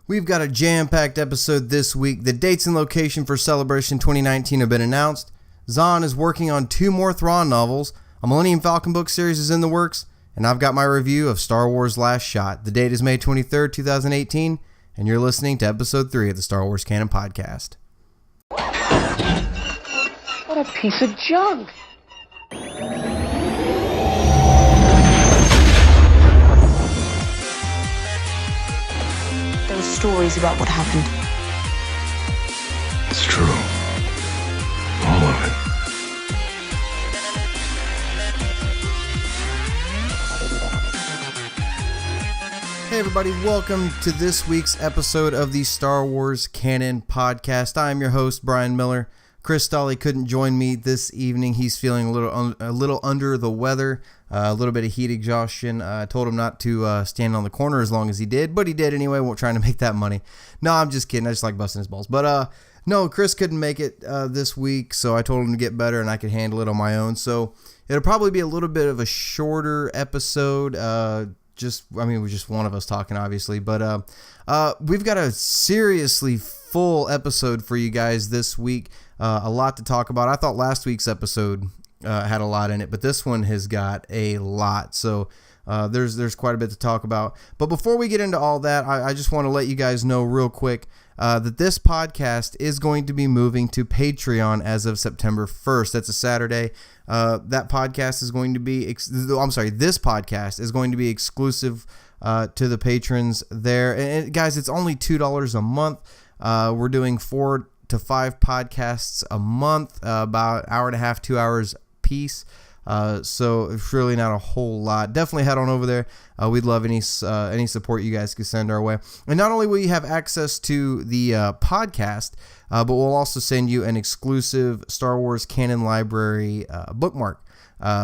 We've got a jam-packed episode this week. The dates and location for Celebration 2019 have been announced. Zahn is working on 2 more Thrawn novels. A Millennium Falcon book series is in the works. And I've got my review of Star Wars Last Shot. The date is May 23rd, 2018. And you're listening to episode 3 of the Star Wars Canon podcast. What a piece of junk. There were stories about what happened. It's true. All of it. Hey everybody, welcome to this week's episode of the Star Wars Canon podcast. I'm your host, Brian Miller. Chris Stolley couldn't join me this evening. He's feeling a little under the weather, a little bit of heat exhaustion. I told him not to stand on the corner as long as he did, but he did anyway. We're trying to make that money. No, I'm just kidding. I just like busting his balls. But no, Chris couldn't make it this week, so I told him to get better and I could handle it on my own. So it'll probably be a little bit of a shorter episode. Just one of us talking, obviously. But we've got a seriously full episode for you guys this week. A lot to talk about. I thought last week's episode had a lot in it, but this one has got a lot. So there's quite a bit to talk about. But before we get into all that, I just want to let you guys know real quick that this podcast is going to be moving to Patreon as of September 1st. That's a Saturday. That podcast is going to be, this podcast is going to be exclusive to the patrons there. And guys, it's only $2 a month. We're doing 4 to 5 podcasts a month, about an hour and a half, 2 hours piece. So it's really not a whole lot. Definitely head on over there. We'd love any support you guys could send our way. And not only will you have access to the podcast, but we'll also send you an exclusive Star Wars Canon Library bookmark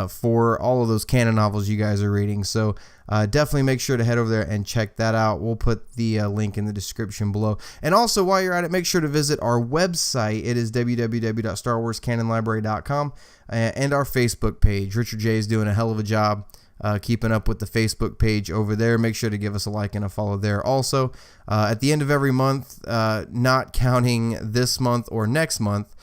for all of those canon novels you guys are reading. So definitely make sure to head over there and check that out. We'll put the link in the description below. And also, while you're at it, make sure to visit our website. It is www.starwarscanonlibrary.com, and our Facebook page. Richard J is doing a hell of a job keeping up with the Facebook page over there. Make sure to give us a like and a follow there. Also, at the end of every month, not counting this month or next month,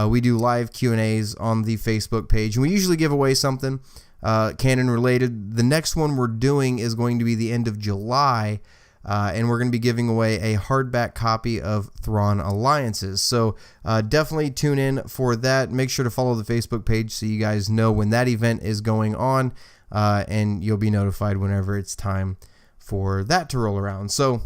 we do live Q&As on the Facebook page, and we usually give away something canon related. The next one we're doing is going to be the end of July, and we're going to be giving away a hardback copy of Thrawn Alliances. So definitely tune in for that. Make sure to follow the Facebook page so you guys know when that event is going on, and you'll be notified whenever it's time for that to roll around. So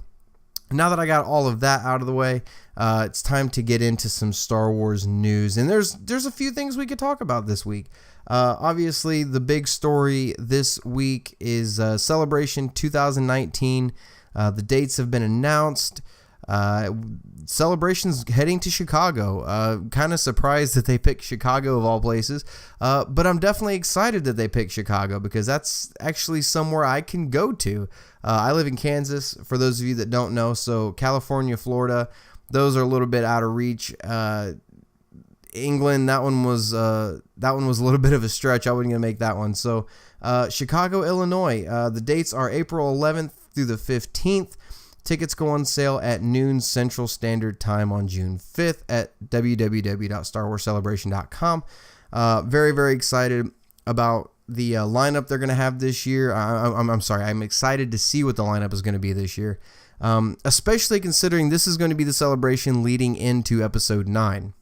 now that I got all of that out of the way, it's time to get into some Star Wars news. And there's a few things we could talk about this week. Obviously, the big story this week is Celebration 2019. The dates have been announced. Celebration's heading to Chicago. Kind of surprised that they picked Chicago of all places. But I'm definitely excited that they picked Chicago because that's actually somewhere I can go to. I live in Kansas, for those of you that don't know. So California, Florida, those are a little bit out of reach. England, that one was a little bit of a stretch. I wasn't gonna make that one. So Chicago, Illinois. The dates are April 11th through the 15th. Tickets go on sale at noon Central Standard Time on June 5th at www.starwarscelebration.com. Very, very excited about the lineup they're going to have this year. I'm excited to see what the lineup is going to be this year, especially considering this is going to be the celebration leading into Episode 9.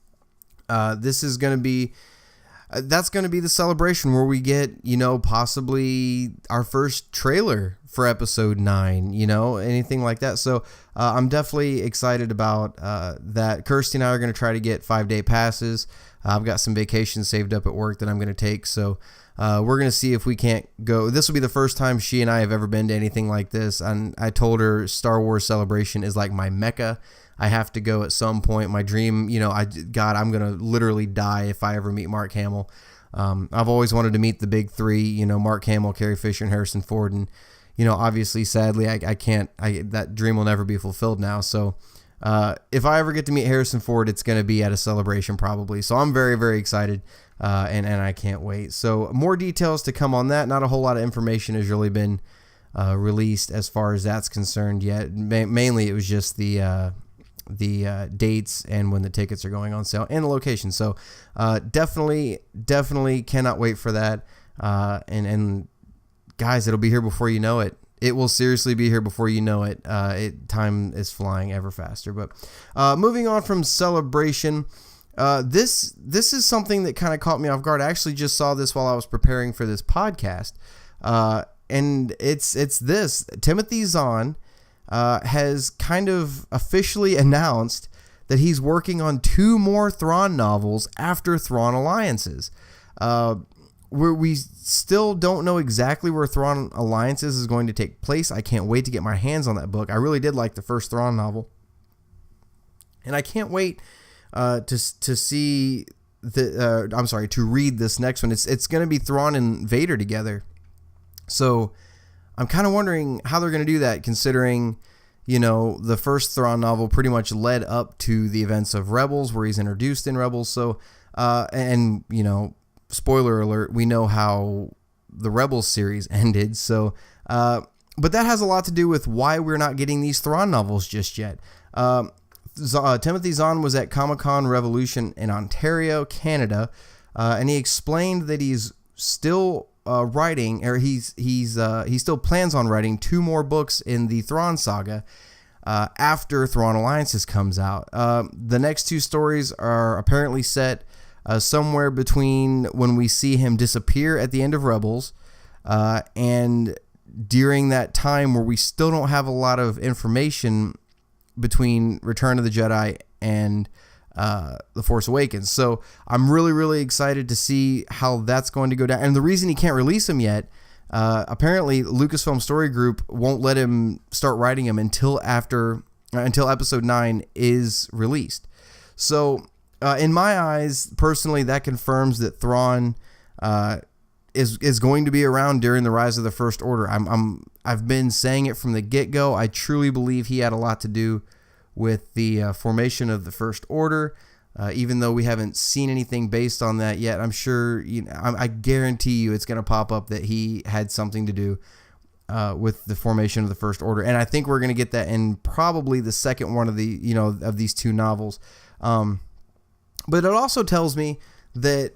This is going to be... that's going to be the celebration where we get, possibly our first trailer for Episode 9, anything like that. So I'm definitely excited about that. Kirsty and I are going to try to get 5-day passes. I've got some vacations saved up at work that I'm going to take. So we're going to see if we can't go. This will be the first time she and I have ever been to anything like this. And I told her Star Wars Celebration is like my mecca. I have to go at some point. My dream, I'm going to literally die if I ever meet Mark Hamill. I've always wanted to meet the big three, Mark Hamill, Carrie Fisher, and Harrison Ford. And, obviously, sadly, I can't, that dream will never be fulfilled now. So if I ever get to meet Harrison Ford, it's going to be at a celebration probably. So I'm very, very excited, and I can't wait. So more details to come on that. Not a whole lot of information has really been released as far as that's concerned yet. Mainly, it was just the dates and when the tickets are going on sale and the location. So definitely cannot wait for that. And guys, it'll be here before you know it. It will seriously be here before you know it. Time is flying ever faster. But moving on from Celebration, this is something that kind of caught me off guard. I actually just saw this while I was preparing for this podcast, and it's this. Timothy Zahn has kind of officially announced that he's working on 2 more Thrawn novels after Thrawn Alliances. We still don't know exactly where Thrawn Alliances is going to take place. I can't wait to get my hands on that book. I really did like the first Thrawn novel, and I can't wait to see to read this next one. It's going to be Thrawn and Vader together, so I'm kind of wondering how they're going to do that, considering, you know, the first Thrawn novel pretty much led up to the events of Rebels, where he's introduced in Rebels. So, and, you know, spoiler alert, we know how the Rebels series ended. So, but that has a lot to do with why we're not getting these Thrawn novels just yet. Timothy Zahn was at Comic-Con Revolution in Ontario, Canada, and he explained that he's still writing, or he still plans on writing 2 more books in the Thrawn saga after Thrawn Alliances comes out. The next 2 stories are apparently set somewhere between when we see him disappear at the end of Rebels and during that time where we still don't have a lot of information between Return of the Jedi and The Force Awakens. So I'm really excited to see how that's going to go down. And the reason he can't release them yet, apparently Lucasfilm Story Group won't let him start writing them until episode 9 is released. So in my eyes, personally, that confirms that Thrawn is going to be around during the Rise of the First Order. I've been saying it from the get-go. I truly believe he had a lot to do with the formation of the First Order, even though we haven't seen anything based on that yet. I'm sure, I guarantee you it's going to pop up that he had something to do with the formation of the First Order, and I think we're going to get that in probably the second one of of these 2 novels. But it also tells me that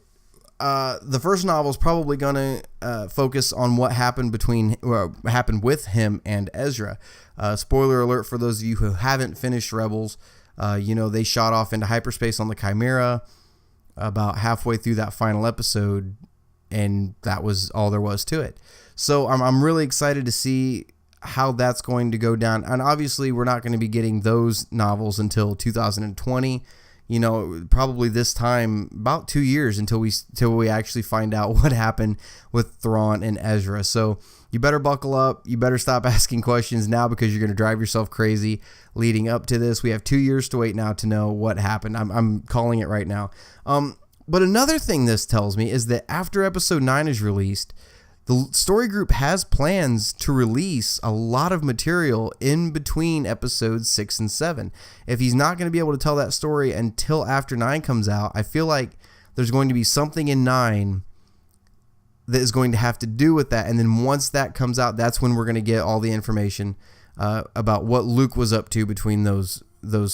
the first novel is probably going to focus on what happened with him and Ezra. Spoiler alert for those of you who haven't finished Rebels. They shot off into hyperspace on the Chimera about halfway through that final episode, and that was all there was to it. So I'm really excited to see how that's going to go down. And obviously, we're not going to be getting those novels until 2020. Probably this time, about 2 years until we actually find out what happened with Thrawn and Ezra. So you better buckle up. You better stop asking questions now, because you're going to drive yourself crazy leading up to this. We have 2 years to wait now to know what happened. I'm calling it right now. But another thing this tells me is that after episode 9 is released, the story group has plans to release a lot of material in between episodes 6 and 7. If he's not going to be able to tell that story until after 9 comes out, I feel like there's going to be something in 9 that is going to have to do with that. And then once that comes out, that's when we're going to get all the information about what Luke was up to between those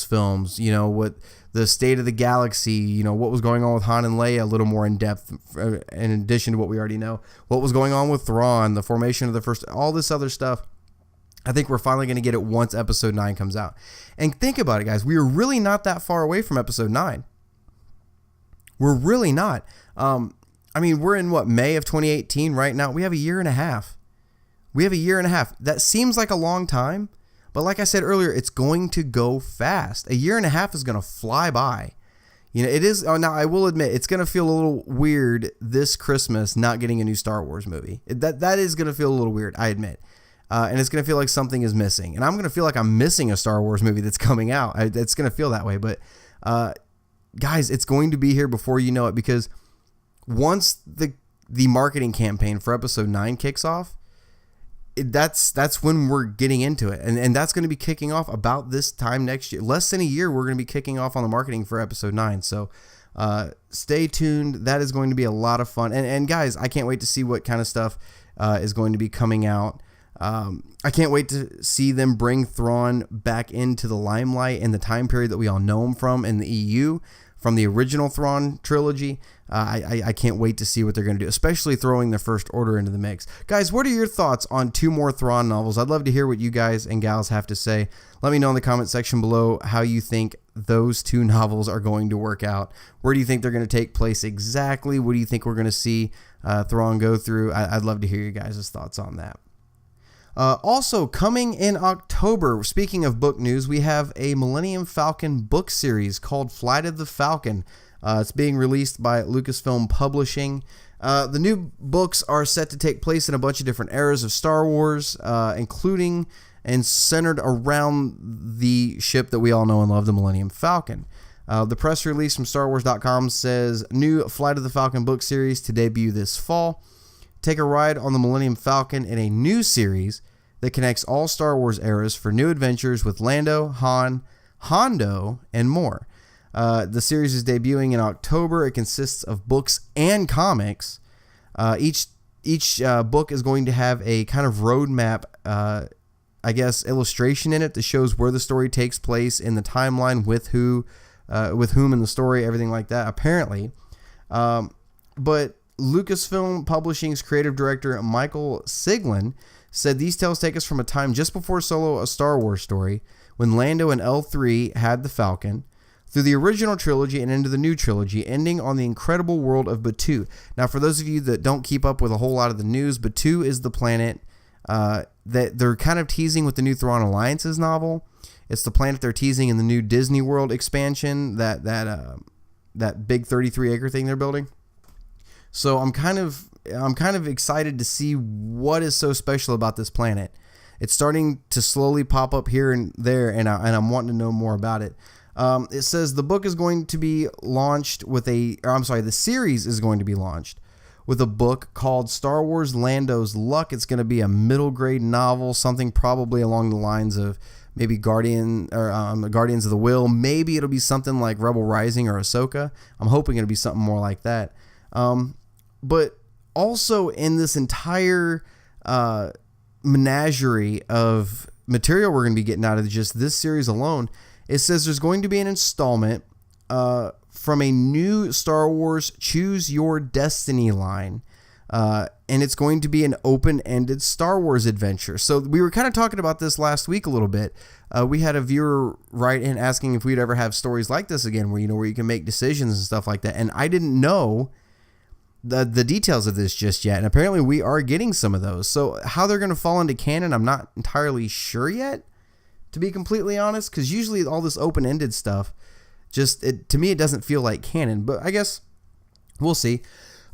films. What the state of the galaxy, what was going on with Han and Leia a little more in depth, in addition to what we already know. What was going on with Thrawn, the formation of the first, all this other stuff. I think we're finally going to get it once episode 9 comes out. And think about it, guys. We are really not that far away from episode 9. We're really not. We're in May of 2018 right now. We have a year and a half. That seems like a long time. But like I said earlier, it's going to go fast. A year and a half is going to fly by. It is. Now, I will admit, it's going to feel a little weird this Christmas not getting a new Star Wars movie. That is going to feel a little weird, I admit. And it's going to feel like something is missing. And I'm going to feel like I'm missing a Star Wars movie that's coming out. It's going to feel that way. But guys, it's going to be here before you know it, because once the marketing campaign for episode 9 kicks off, that's when we're getting into it. And that's going to be kicking off about this time next year. Less than a year, we're going to be kicking off on the marketing for episode 9. So stay tuned. That is going to be a lot of fun. And guys, I can't wait to see what kind of stuff is going to be coming out I can't wait to see them bring Thrawn back into the limelight in the time period that we all know him from in the EU, from the original Thrawn trilogy. I can't wait to see what they're going to do, especially throwing the First Order into the mix. Guys, what are your thoughts on 2 more Thrawn novels? I'd love to hear what you guys and gals have to say. Let me know in the comment section below how you think those 2 novels are going to work out. Where do you think they're going to take place exactly? What do you think we're going to see Thrawn go through? I'd love to hear you guys' thoughts on that. Also, coming in October, speaking of book news, we have a Millennium Falcon book series called Flight of the Falcon. It's being released by LucasFilm Publishing. The new books are set to take place in a bunch of different eras of Star Wars, including and centered around the ship that we all know and love, the Millennium Falcon. The press release from StarWars.com says, new Flight of the Falcon book series to debut this fall. Take a ride on the Millennium Falcon in a new series that connects all Star Wars eras for new adventures with Lando, Han, Hondo, and more. The series is debuting in October. It consists of books and comics. Each book is going to have a kind of roadmap, illustration in it that shows where the story takes place in the timeline, with whom in the story, everything like that, apparently. But Lucasfilm Publishing's creative director Michael Siglin said these tales take us from a time just before Solo: A Star Wars Story, when Lando and L3 had the Falcon, through the original trilogy and into the new trilogy, ending on the incredible world of Batuu. Now, for those of you that don't keep up with a whole lot of the news, Batuu is the planet that they're kind of teasing with the new Thrawn Alliances novel. It's the planet they're teasing in the new Disney World expansion, that big 33-acre thing they're building. So I'm kind of excited to see what is so special about this planet. It's starting to slowly pop up here and there, and I'm wanting to know more about it. It says the book is going to be launched the series is going to be launched with a book called Star Wars Lando's Luck. It's going to be a middle grade novel, something probably along the lines of maybe Guardians of the Will. Maybe it'll be something like Rebel Rising or Ahsoka. I'm hoping it'll be something more like that. But also in this entire menagerie of material we're going to be getting out of just this series alone, it says there's going to be an installment from a new Star Wars Choose Your Destiny line. And it's going to be an open-ended Star Wars adventure. So we were kind of talking about this last week a little bit. We had a viewer write in asking if we'd ever have stories like this again, where you can make decisions and stuff like that. And I didn't know the details of this just yet. And apparently we are getting some of those. So how they're going to fall into canon, I'm not entirely sure yet, to be completely honest, because usually all this open-ended stuff, to me, it doesn't feel like canon. But I guess we'll see.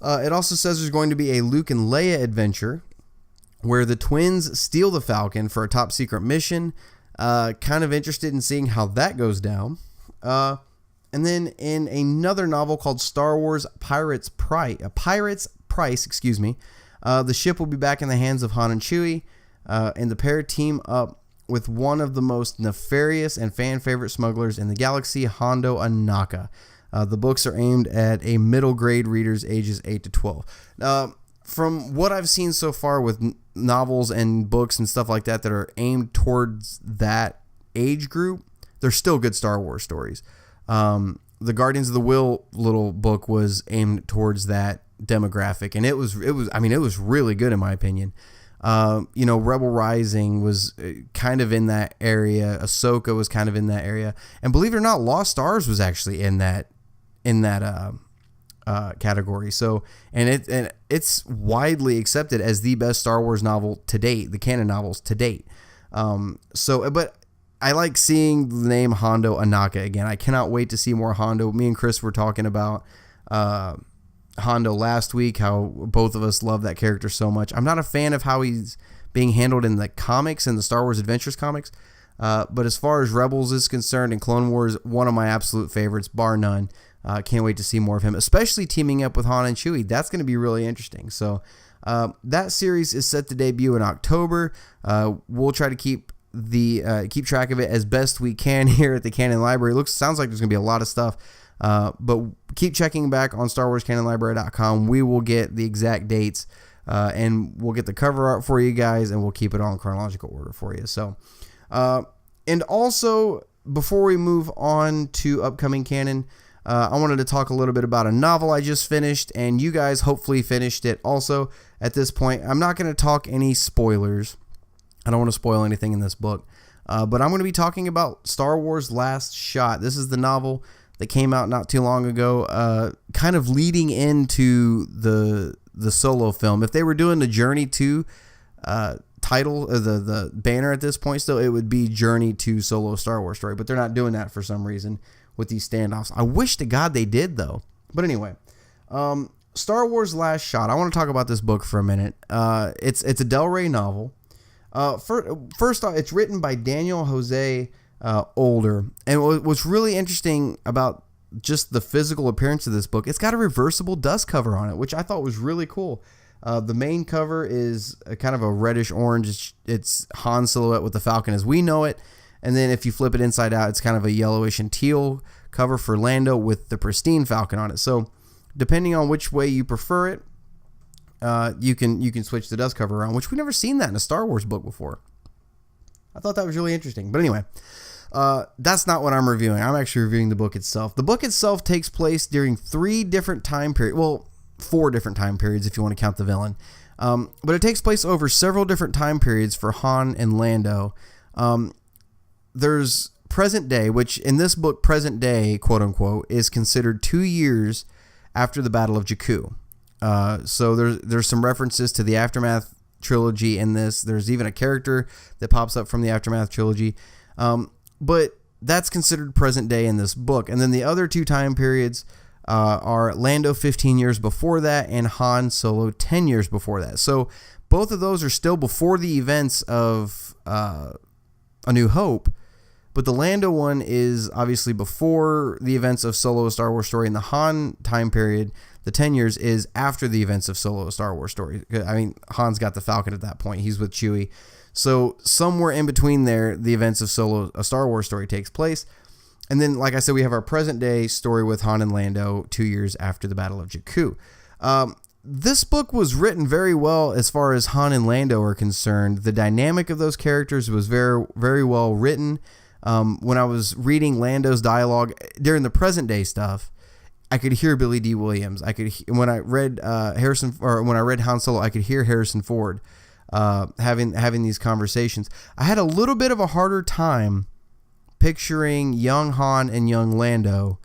It also says there's going to be a Luke and Leia adventure where the twins steal the Falcon for a top secret mission. Kind of interested in seeing how that goes down. And then in another novel called Star Wars Pirate's Price, the ship will be back in the hands of Han and Chewie, and the pair team up with one of the most nefarious and fan favorite smugglers in the galaxy, Hondo Anaka. The books are aimed at a middle grade readers ages 8 to 12. From what I've seen so far with novels and books and stuff like that are aimed towards that age group, they're still good Star Wars stories. The Guardians of the Will little book was aimed towards that demographic, and it was really good in my opinion. Rebel Rising was kind of in that area. Ahsoka was kind of in that area, and believe it or not, Lost Stars was actually in that category. So, and it's widely accepted as the best Star Wars novel to date, the canon novels to date. But I like seeing the name Hondo Anaka again. I cannot wait to see more Hondo. Me and Chris were talking about Hondo last week, how both of us love that character so much. I'm not a fan of how he's being handled in the comics and the Star Wars Adventures comics. But as far as Rebels is concerned and Clone Wars, one of my absolute favorites, bar none. Can't wait to see more of him, especially teaming up with Han and Chewie. That's going to be really interesting. So that series is set to debut in October. We'll try to keep track of it as best we can here at the Canon Library. Sounds like there's going to be a lot of stuff. But keep checking back on StarWarsCanonLibrary.com. We will get the exact dates and we'll get the cover art for you guys, and we'll keep it all in chronological order for you. So, and also, before we move on to upcoming canon, I wanted to talk a little bit about a novel I just finished, and you guys hopefully finished it also. At this point, I'm not going to talk any spoilers. I don't want to spoil anything in this book, but I'm going to be talking about Star Wars Last Shot. This is the novel that came out not too long ago, kind of leading into the Solo film. If they were doing the Journey to title, the banner at this point still, it would be Journey to Solo Star Wars Story, but they're not doing that for some reason with these standoffs. I wish to God they did, though. But anyway, Star Wars Last Shot. I want to talk about this book for a minute. It's a Del Rey novel. First off, it's written by Daniel Jose Older. And what's really interesting about just the physical appearance of this book, it's got a reversible dust cover on it, which I thought was really cool. The main cover is a kind of a reddish orange. It's Han silhouette with the Falcon as we know it. And then if you flip it inside out, it's kind of a yellowish and teal cover for Lando with the pristine Falcon on it. So depending on which way you prefer it, you can switch the dust cover around, which we've never seen that in a Star Wars book before. I thought that was really interesting. But anyway, that's not what I'm reviewing. I'm actually reviewing the book itself. The book itself takes place during 3 different time periods. Well, 4 different time periods if you want to count the villain. But it takes place over several different time periods for Han and Lando. There's present day, which in this book, present day, quote unquote, is considered 2 years after the Battle of Jakku. So there's some references to the Aftermath trilogy in this. There's even a character that pops up from the Aftermath trilogy. But that's considered present day in this book. And then the other 2 time periods are Lando 15 years before that and Han Solo 10 years before that. So both of those are still before the events of A New Hope. But the Lando one is obviously before the events of Solo: A Star Wars Story, and the Han time period, the 10 years, is after the events of Solo: A Star Wars Story. I mean, Han's got the Falcon at that point. He's with Chewie. So somewhere in between there, the events of Solo: A Star Wars Story takes place. And then, like I said, we have our present day story with Han and Lando 2 years after the Battle of Jakku. This book was written very well as far as Han and Lando are concerned. The dynamic of those characters was very, very well written. When I was reading Lando's dialogue during the present day stuff, I could hear Billy D. Williams. When I read Han Solo, I could hear Harrison Ford having these conversations. I had a little bit of a harder time picturing young Han and young Lando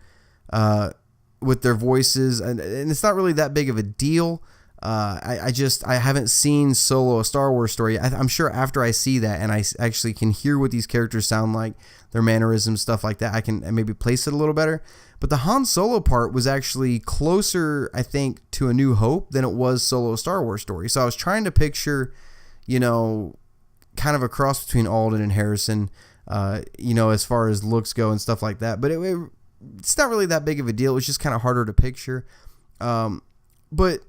with their voices, and it's not really that big of a deal. I haven't seen Solo: A Star Wars Story. I'm sure after I see that and I actually can hear what these characters sound like, their mannerisms, stuff like that, I can maybe place it a little better. But the Han Solo part was actually closer, I think, to A New Hope than it was Solo: A Star Wars Story. So I was trying to picture, kind of a cross between Alden and Harrison, as far as looks go and stuff like that. But it's not really that big of a deal. It's just kind of harder to picture. But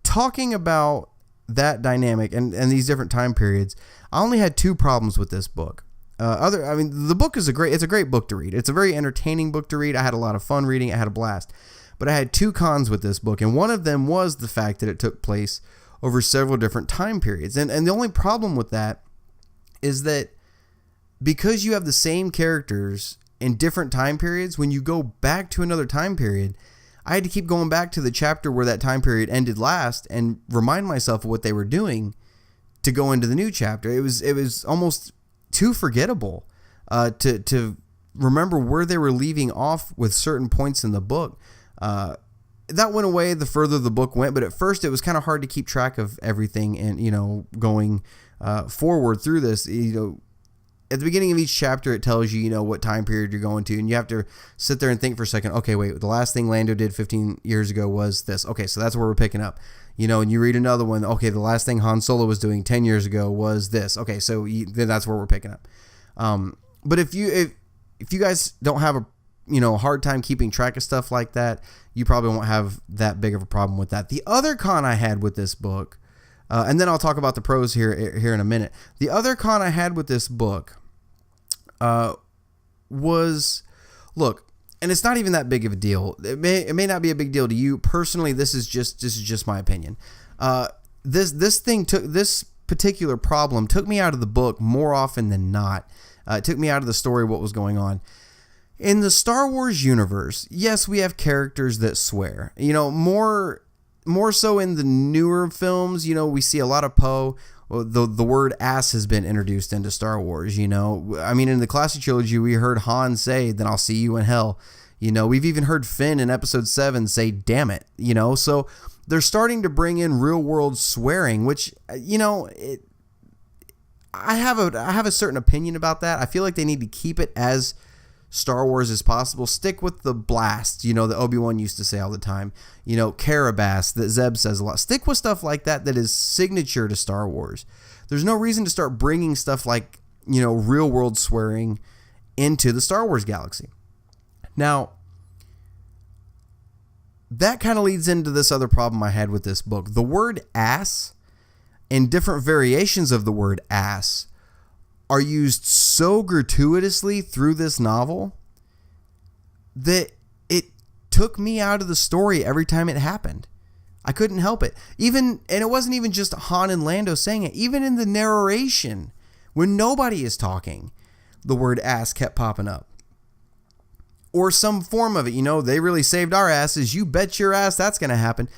talking about that dynamic and these different time periods, I only had 2 problems with this book. The book is it's a great book to read. It's a very entertaining book to read. I had a lot of fun reading. I had a blast. But I had 2 cons with this book, and one of them was the fact that it took place over several different time periods. And the only problem with that is that because you have the same characters in different time periods, when you go back to another time period, I had to keep going back to the chapter where that time period ended last and remind myself of what they were doing to go into the new chapter. It was almost too forgettable to remember where they were leaving off with certain points in the book. That went away the further the book went, but at first it was kind of hard to keep track of everything and, going forward through this. At the beginning of each chapter, it tells you, what time period you're going to, and you have to sit there and think for a second, okay, wait, the last thing Lando did 15 years ago was this. Okay, so that's where we're picking up. And you read another one, okay, the last thing Han Solo was doing 10 years ago was this. Okay, so then that's where we're picking up. But if you guys don't have a hard time keeping track of stuff like that, you probably won't have that big of a problem with that. The other con I had with this book, and then I'll talk about the pros here in a minute. The other con I had with this book was, look, and it's not even that big of a deal. It may not be a big deal to you personally. This is just my opinion. this particular problem took me out of the book more often than not. It took me out of the story, what was going on. In the Star Wars universe, yes, we have characters that swear. More so in the newer films, we see a lot of Poe. The word ass has been introduced into Star Wars, in the classic trilogy, we heard Han say, "Then I'll see you in hell." We've even heard Finn in episode 7 say, "Damn it." So they're starting to bring in real world swearing, which, I have a certain opinion about that. I feel like they need to keep it as Star Wars as possible. Stick with the blast, that Obi-Wan used to say all the time. Carabas, that Zeb says a lot. Stick with stuff like that is signature to Star Wars. There's no reason to start bringing stuff like, real world swearing into the Star Wars galaxy. Now, that kind of leads into this other problem I had with this book. The word ass and different variations of the word ass are used so gratuitously through this novel that it took me out of the story every time it happened. I couldn't help it. And it wasn't even just Han and Lando saying it. Even in the narration, when nobody is talking, the word ass kept popping up. Or some form of it, they really saved our asses. You bet your ass that's going to happen.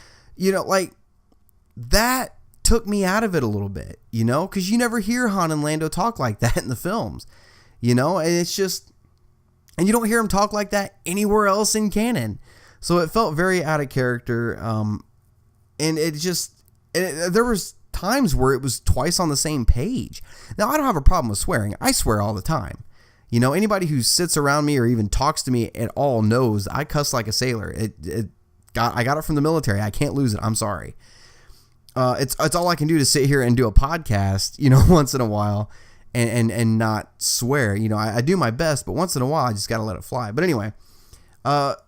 That took me out of it a little bit, because you never hear Han and Lando talk like that in the films, and it's just, and you don't hear them talk like that anywhere else in canon. So it felt very out of character. And there was times where it was twice on the same page. Now, I don't have a problem with swearing. I swear all the time. Anybody who sits around me or even talks to me at all knows I cuss like a sailor. I got it from the military. I can't lose it. I'm sorry. It's all I can do to sit here and do a podcast, once in a while and not swear. I do my best, but once in a while I just got to let it fly. But anyway, but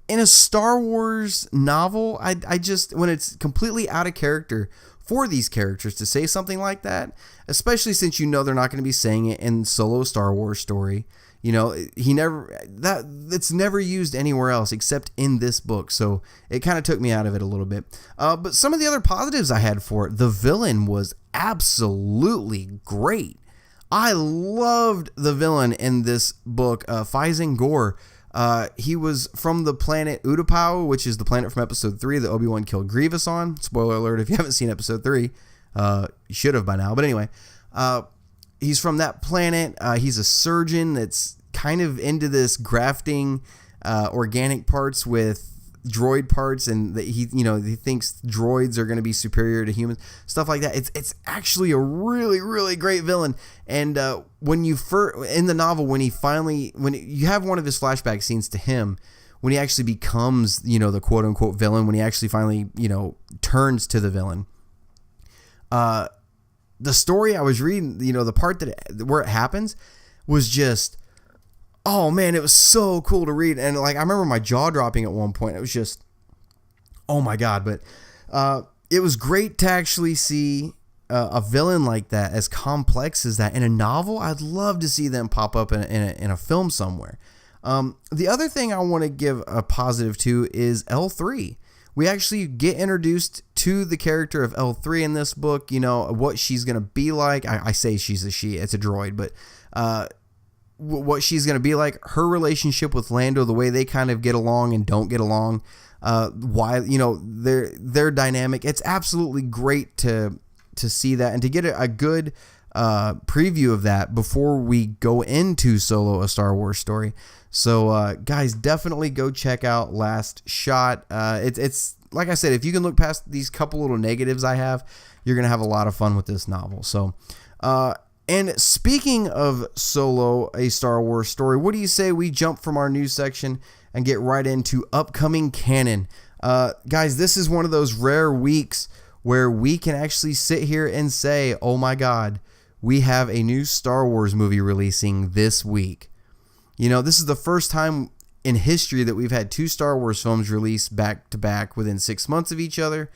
in a Star Wars novel, I just, when it's completely out of character for these characters to say something like that, especially since they're not going to be saying it in Solo Star Wars story. It's never used anywhere else except in this book. So it kind of took me out of it a little bit. But some of the other positives I had for it, the villain was absolutely great. I loved the villain in this book, Fyzen Gor. He was from the planet Utapau, which is the planet from episode 3 that Obi-Wan killed Grievous on. Spoiler alert, if you haven't seen episode 3, you should have by now. But anyway, he's from that planet. He's a surgeon that's kind of into this grafting organic parts with droid parts, and that he thinks droids are going to be superior to humans, stuff like that. It's actually a really, really great villain. And when you in the novel, when you have one of his flashback scenes to him, when he actually becomes the quote unquote villain, when he actually finally turns to the villain, the story I was reading, the part where it happens was just, oh man, it was so cool to read. And I remember my jaw dropping at one point. It was just, oh my God. But it was great to actually see a villain like that, as complex as that, in a novel. I'd love to see them pop up in a film somewhere. The other thing I want to give a positive to is L3. We actually get introduced to the character of L3 in this book, what she's going to be like. I say she's a she, it's a droid, but what she's going to be like, her relationship with Lando, the way they kind of get along and don't get along, why, their dynamic. It's absolutely great to see that and to get a good preview of that before we go into Solo, a Star Wars story. So guys, definitely go check out Last Shot. It's like I said, if you can look past these couple little negatives I have, you're going to have a lot of fun with this novel. So and speaking of Solo, a Star Wars story, what do you say we jump from our news section and get right into upcoming canon? Guys, this is one of those rare weeks where we can actually sit here and say, oh my God, we have a new Star Wars movie releasing this week. This is the first time in history that we've had 2 Star Wars films released back to back within 6 months of each other.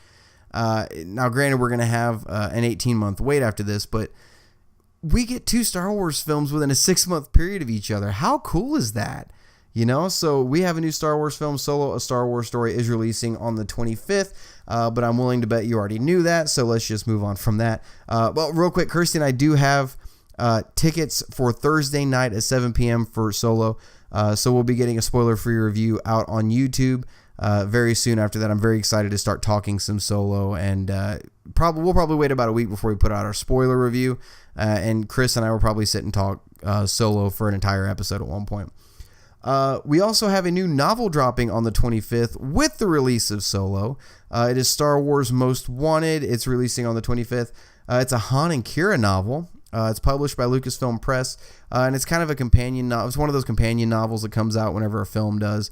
Now, granted, we're going to have an 18-month wait after this, but we get 2 Star Wars films within a 6-month period of each other. How cool is that? So we have a new Star Wars film, Solo, A Star Wars Story, is releasing on the 25th, but I'm willing to bet you already knew that, so let's just move on from that. Well, real quick, Kirsty and I do have tickets for Thursday night at 7 p.m. for Solo, so we'll be getting a spoiler-free review out on YouTube very soon after that. I'm very excited to start talking some Solo, and we'll probably wait about a week before we put out our spoiler review, and Chris and I will probably sit and talk Solo for an entire episode at one point. We also have a new novel dropping on the 25th with the release of Solo. It is Star Wars Most Wanted. It's releasing on the 25th. It's a Han and Kira novel. It's published by Lucasfilm Press, and it's kind of a companion novel. It's one of those companion novels that comes out whenever a film does.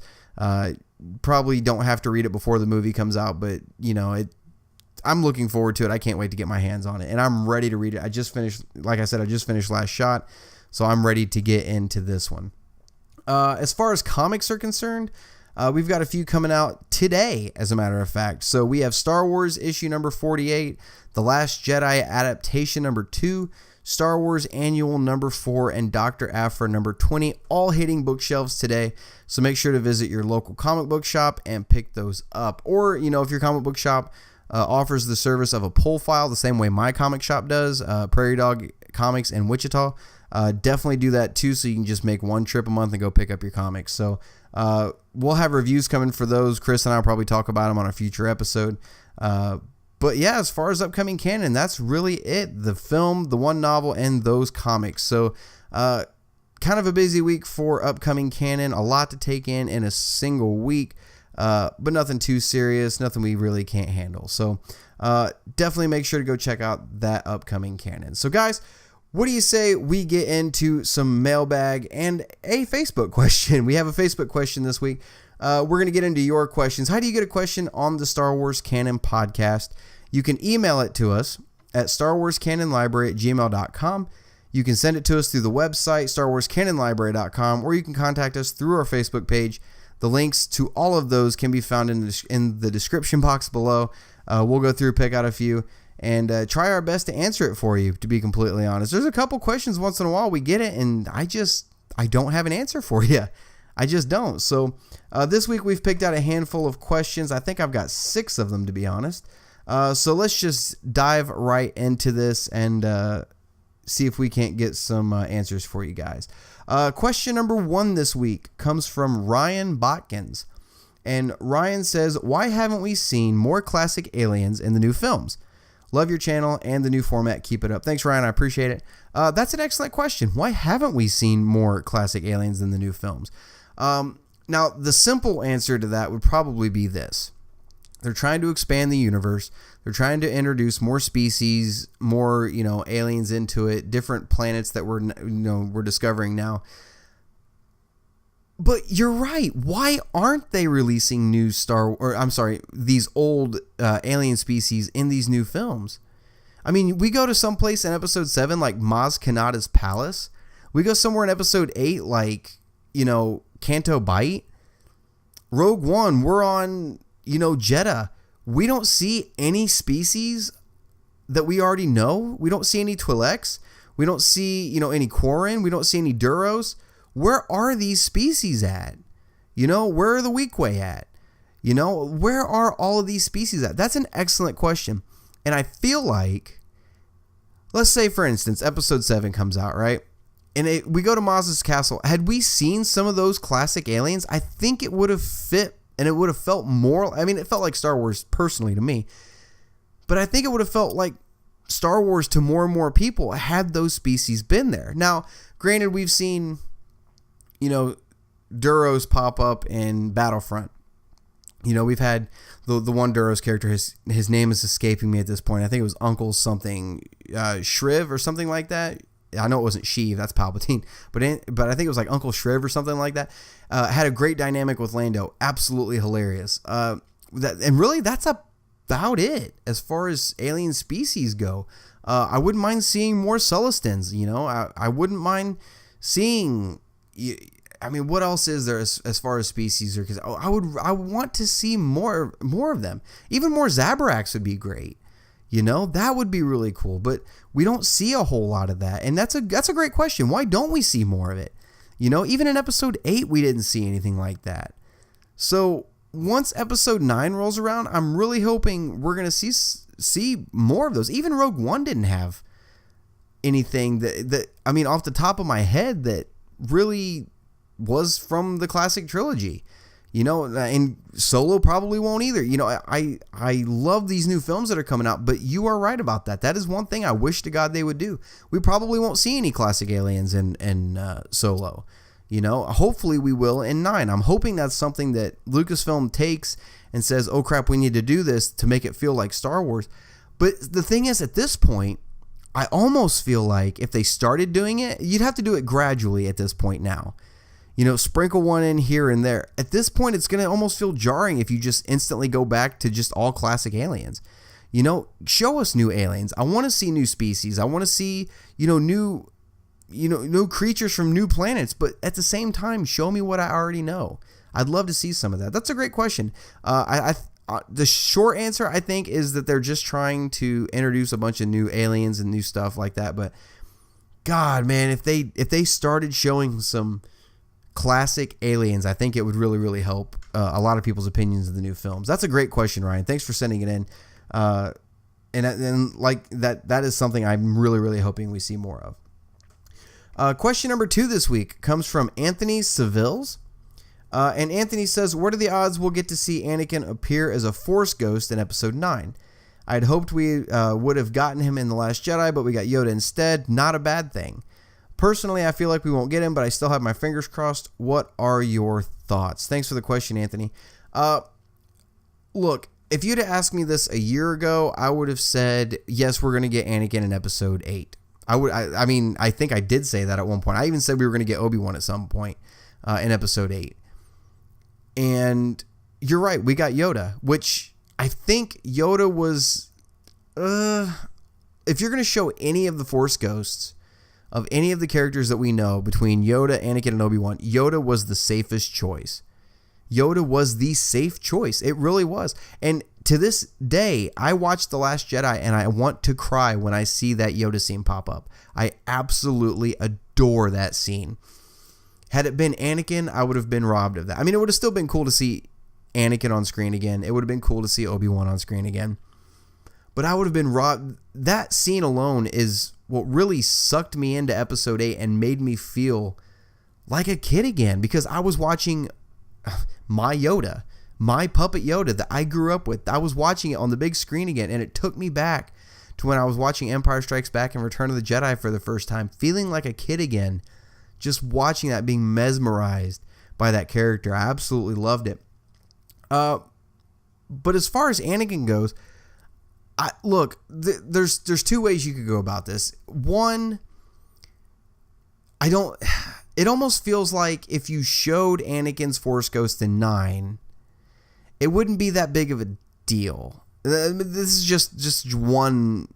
Probably don't have to read it before the movie comes out, but I'm looking forward to it. I can't wait to get my hands on it, and I'm ready to read it. I just finished Last Shot, so I'm ready to get into this one. As far as comics are concerned, we've got a few coming out today, as a matter of fact. So we have Star Wars issue number 48, The Last Jedi adaptation number 2, Star Wars Annual number 4, and Dr. Aphra number 20, all hitting bookshelves today. So make sure to visit your local comic book shop and pick those up. Or, if your comic book shop offers the service of a pull file, the same way my comic shop does, Prairie Dog Comics in Wichita, definitely do that too, so you can just make one trip a month and go pick up your comics. So we'll have reviews coming for those. Chris and I will probably talk about them on a future episode. But yeah, as far as upcoming canon, that's really it. The film, the one novel, and those comics. So kind of a busy week for upcoming canon. A lot to take in a single week, but nothing too serious, nothing we really can't handle. So definitely make sure to go check out that upcoming canon. So guys, what do you say we get into some mailbag and a Facebook question? We have a Facebook question this week. We're going to get into your questions. How do you get a question on the Star Wars Canon podcast? You can email it to us at starwarscanonlibrary@gmail.com. You can send it to us through the website, starwarscanonlibrary.com, or you can contact us through our Facebook page. The links to all of those can be found in the description box below. We'll go through, pick out a few, and try our best to answer it for you, to be completely honest. There's a couple questions once in a while we get it, and I don't have an answer for you. I just don't. So this week we've picked out a handful of questions. I think I've got 6 of them, to be honest. So let's just dive right into this and see if we can't get some answers for you guys. Question number 1 this week comes from Ryan Botkins. And Ryan says, why haven't we seen more classic aliens in the new films? Love your channel and the new format. Keep it up. Thanks, Ryan. I appreciate it. That's an excellent question. Why haven't we seen more classic aliens in the new films? Now, the simple answer to that would probably be this. They're trying to expand the universe. They're trying to introduce more species, more, aliens into it, different planets that we're discovering now. But you're right. Why aren't they releasing these old alien species in these new films? I mean, we go to some place in episode 7, like Maz Kanata's palace. We go somewhere in episode 8, like, Canto Bight. Rogue One, we're on, Jeddah. We don't see any species that we already know. We don't see any Twi'leks. We don't see, any Quarren. We don't see any Duros. Where are these species at? Where are the Weequay at? Where are all of these species at? That's an excellent question. And I feel like, let's say, for instance, episode 7 comes out, right? And we go to Maz's castle. Had we seen some of those classic aliens, I think it would have fit and it would have felt more. I mean, it felt like Star Wars personally to me. But I think it would have felt like Star Wars to more and more people had those species been there. Now, granted, we've seen, Duros pop up in Battlefront. We've had the one Duros character, his name is escaping me at this point. I think it was Uncle something, Shriv or something like that. I know it wasn't Sheev, that's Palpatine, but I think it was like Uncle Shriv or something like that. Had a great dynamic with Lando, absolutely hilarious. And really, that's about it as far as alien species go. I wouldn't mind seeing more Celestins. I wouldn't mind seeing. I mean, what else is there as far as species? Because I want to see more of them. Even more Zabraks would be great. That would be really cool. But we don't see a whole lot of that, and that's a great question. Why don't we see more of it? You know, even in episode 8, we didn't see anything like that. So once episode 9 rolls around, I'm really hoping we're going to see more of those. Even Rogue One didn't have anything that I mean, off the top of my head, that really was from the classic trilogy. You know, and Solo probably won't either. You know, I love these new films that are coming out, but you are right about that. That is one thing I wish to God they would do. We probably won't see any classic aliens in Solo. You know, hopefully we will in 9. I'm hoping that's something that Lucasfilm takes and says, oh crap, we need to do this to make it feel like Star Wars. But the thing is, at this point, I almost feel like if they started doing it, you'd have to do it gradually at this point now. You know, sprinkle one in here and there. At this point, it's going to almost feel jarring if you just instantly go back to just all classic aliens. You know, show us new aliens. I want to see new species. I want to see, new creatures from new planets. But at the same time, show me what I already know. I'd love to see some of that. That's a great question. The short answer, I think, is that they're just trying to introduce a bunch of new aliens and new stuff like that. But God, man, if they started showing some classic aliens, I think it would really, really help a lot of people's opinions of the new films. That's a great question, Ryan. Thanks for sending it in. And like that is something I'm really, really hoping we see more of. Question number 2 this week comes from Anthony Sivils. And Anthony says, what are the odds we'll get to see Anakin appear as a Force ghost in episode 9? I'd hoped we would have gotten him in The Last Jedi, but we got Yoda instead. Not a bad thing. Personally, I feel like we won't get him, but I still have my fingers crossed. What are your thoughts? Thanks for the question, Anthony. Look, if you'd have asked me this a year ago, I would have said, yes, we're going to get Anakin in episode 8. I think I did say that at one point. I even said we were going to get Obi-Wan at some point in episode 8. And you're right, we got Yoda, which I think Yoda was, if you're going to show any of the Force ghosts of any of the characters that we know between Yoda, Anakin, and Obi-Wan, Yoda was the safest choice. Yoda was the safe choice. It really was. And to this day, I watched The Last Jedi and I want to cry when I see that Yoda scene pop up. I absolutely adore that scene. Had it been Anakin, I would have been robbed of that. I mean, it would have still been cool to see Anakin on screen again. It would have been cool to see Obi-Wan on screen again. But I would have been robbed. That scene alone is what really sucked me into episode 8 and made me feel like a kid again, because I was watching my Yoda, my puppet Yoda that I grew up with. I was watching it on the big screen again, and it took me back to when I was watching Empire Strikes Back and Return of the Jedi for the first time, feeling like a kid again, just watching that, being mesmerized by that character. I absolutely loved it. But as far as Anakin goes, there's 2 ways you could go about this. One, it almost feels like if you showed Anakin's Force Ghost in 9, it wouldn't be that big of a deal. This is just one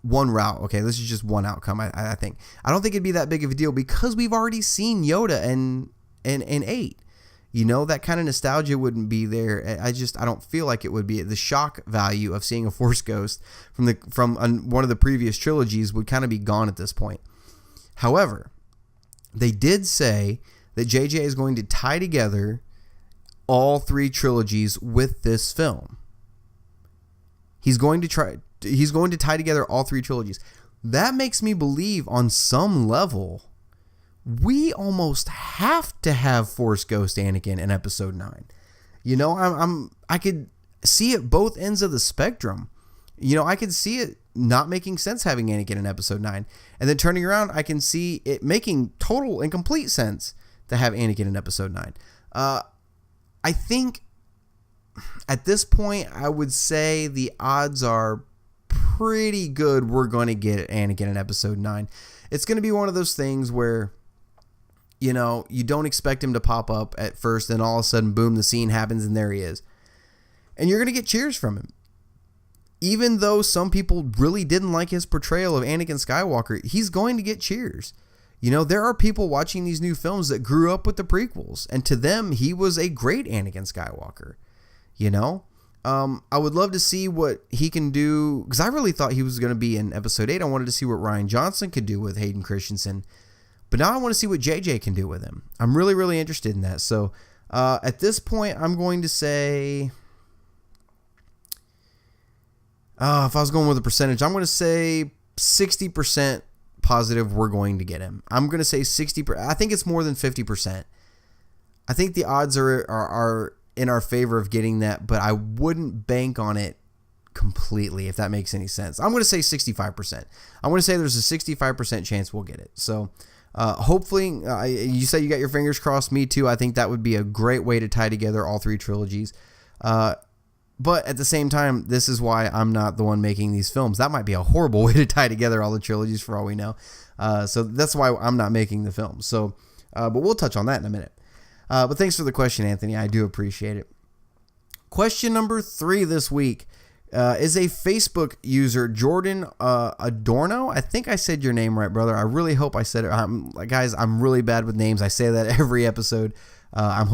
route. Okay, this is just one outcome, I think. I don't think it'd be that big of a deal because we've already seen Yoda in 8. You know, that kind of nostalgia wouldn't be there. I don't feel like it would be. The shock value of seeing a Force Ghost from one of the previous trilogies would kind of be gone at this point. However, they did say that JJ is going to tie together all 3 trilogies with this film. He's going to tie together all 3 trilogies. That makes me believe on some level we almost have to have Force Ghost Anakin in episode 9. You know, I could see it both ends of the spectrum. You know, I could see it not making sense having Anakin in episode 9. And then turning around, I can see it making total and complete sense to have Anakin in episode 9. I think at this point, I would say the odds are pretty good we're going to get Anakin in episode 9. It's going to be one of those things where, you know, you don't expect him to pop up at first, and all of a sudden, boom, the scene happens, and there he is. And you're going to get cheers from him. Even though some people really didn't like his portrayal of Anakin Skywalker, he's going to get cheers. You know, there are people watching these new films that grew up with the prequels, and to them, he was a great Anakin Skywalker. You know? I would love to see what he can do, because I really thought he was going to be in episode 8. I wanted to see what Rian Johnson could do with Hayden Christensen. But now I want to see what JJ can do with him. I'm really, really interested in that. So at this point, I'm going to say, if I was going with a percentage, I'm going to say 60% positive we're going to get him. I'm going to say 60%. I think it's more than 50%. I think the odds are in our favor of getting that, but I wouldn't bank on it completely, if that makes any sense. I'm going to say 65%. I'm going to say there's a 65% chance we'll get it. So hopefully, you say you got your fingers crossed. Me too. I think that would be a great way to tie together all three trilogies. But at the same time, this is why I'm not the one making these films. That might be a horrible way to tie together all the trilogies for all we know. So that's why I'm not making the film. So, but we'll touch on that in a minute. But thanks for the question, Anthony. I do appreciate it. Question number 3 this week is a Facebook user, Jordan Adorno. I think I said your name right, brother. I really hope I said it. Guys, I'm really bad with names. I say that every episode. I'm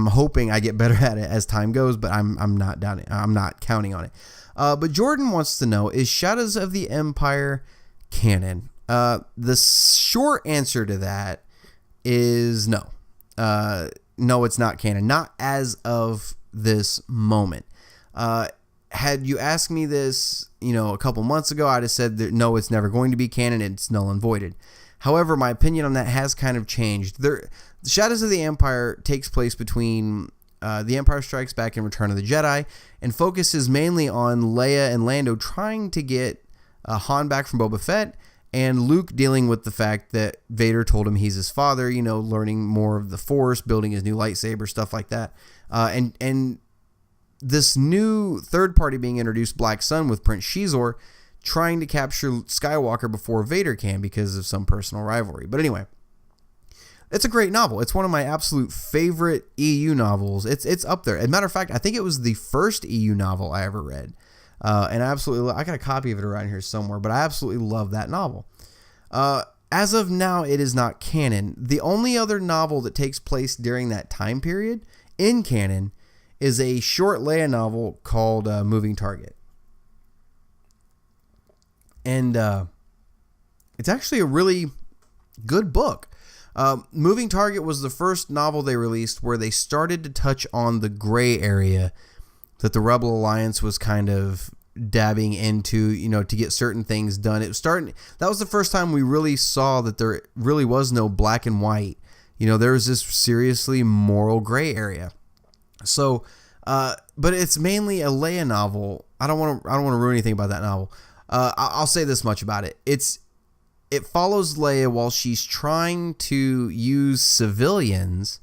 hoping I get better at it as time goes, but I'm not counting on it. But Jordan wants to know, is Shadows of the Empire canon? The short answer to that is no. No, it's not canon. Not as of this moment. Had you asked me this, a couple months ago, I'd have said that no, it's never going to be canon. It's null and voided. However, my opinion on that has kind of changed. The Shadows of the Empire takes place between The Empire Strikes Back and Return of the Jedi, and focuses mainly on Leia and Lando trying to get Han back from Boba Fett, and Luke dealing with the fact that Vader told him he's his father, learning more of the Force, building his new lightsaber, stuff like that. And this new third party being introduced, Black Sun, with Prince Shizor, trying to capture Skywalker before Vader can because of some personal rivalry. But anyway, it's a great novel. It's one of my absolute favorite EU novels. It's up there. As a matter of fact, I think it was the first EU novel I ever read. And I got a copy of it around here somewhere, but I absolutely love that novel. As of now, it is not canon. The only other novel that takes place during that time period in canon is a short Leia novel called Moving Target. And it's actually a really good book. Moving Target was the first novel they released where they started to touch on the gray area that the Rebel Alliance was kind of dabbing into, to get certain things done. That was the first time we really saw that there really was no black and white. There was this seriously moral gray area. So, but it's mainly a Leia novel. I don't want to ruin anything about that novel. I'll say this much about it. It follows Leia while she's trying to use civilians